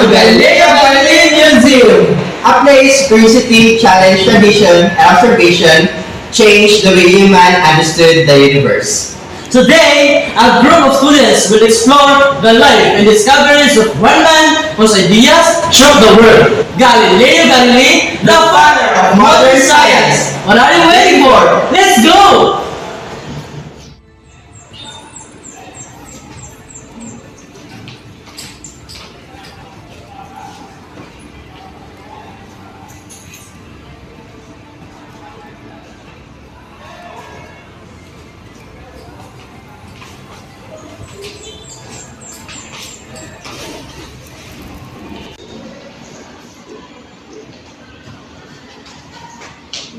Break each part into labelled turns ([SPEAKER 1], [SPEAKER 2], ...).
[SPEAKER 1] to Galileo Galilei Museum, a place curiosity, challenge tradition, and observation changed the way human understood the universe.
[SPEAKER 2] Today, a group of students will explore the life and discoveries of one man whose ideas shook the world. Galileo Galilei, the father of modern science. What are you waiting for? Let's go!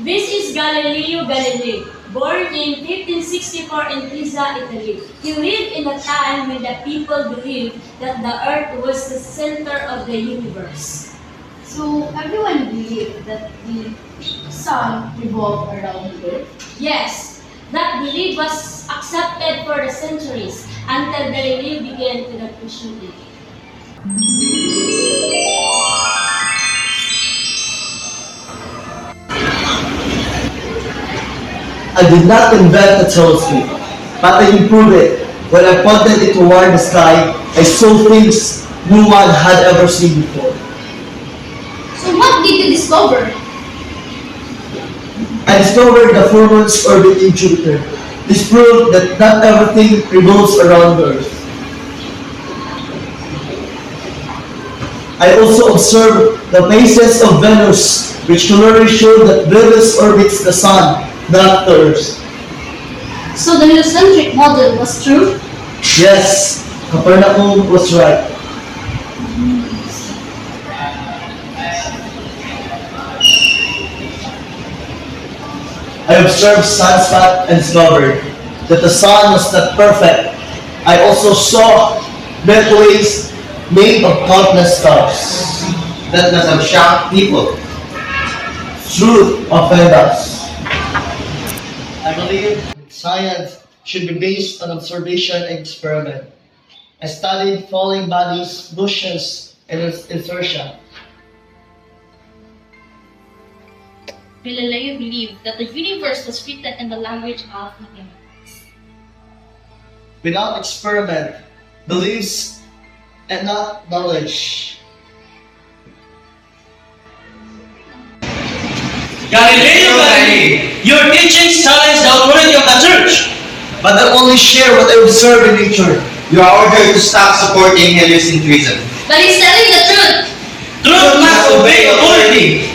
[SPEAKER 3] This is Galileo Galilei, born in 1564 in Pisa, Italy. He lived in a time when the people believed that the earth was the center of the universe.
[SPEAKER 4] So everyone believed that the sun revolved around the earth?
[SPEAKER 3] Yes, that belief was accepted for the centuries until Galileo began to question it.
[SPEAKER 5] I did not invent the telescope, but I improved it. When I pointed it toward the sky, I saw things no one had ever seen before.
[SPEAKER 4] So what did you discover?
[SPEAKER 5] I discovered the 4 months orbit in Jupiter. This proved that not everything revolves around the Earth. I also observed the phases of Venus, which clearly showed that Venus orbits the Sun, not the Earth.
[SPEAKER 4] So the heliocentric model was true?
[SPEAKER 5] Yes, Copernicus was right. I observed sunspots and discovered that the sun was not perfect. I also saw Milky Ways made of countless stars.
[SPEAKER 1] That must have shocked people.
[SPEAKER 5] Truth offends us. I believe science should be based on observation and experiment. I studied falling bodies, motions, and inertia.
[SPEAKER 6] Galileo believed that the universe was written in the language of mathematics.
[SPEAKER 5] Without experiment, beliefs, and not knowledge.
[SPEAKER 2] Galileo Galilei, your teachings challenge the authority of the church.
[SPEAKER 5] But I only share what I observe in nature.
[SPEAKER 1] You are ordered to stop supporting heliocentrism.
[SPEAKER 6] But he's telling the truth!
[SPEAKER 2] Truth must obey authority.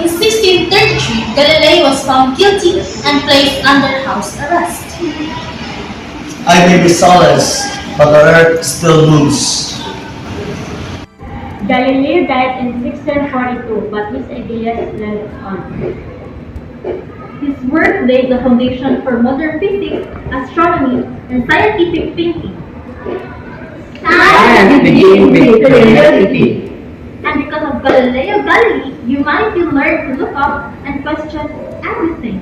[SPEAKER 4] In 1633, Galileo was found guilty and placed under house arrest.
[SPEAKER 5] I may be silenced, but the earth still moves.
[SPEAKER 3] Galileo died in 1642, but his ideas lived on.
[SPEAKER 7] His work laid the foundation for modern physics, astronomy, and scientific thinking.
[SPEAKER 1] Science became with curiosity.
[SPEAKER 7] And because of Galileo Galilei, humanity learned to look up and question everything.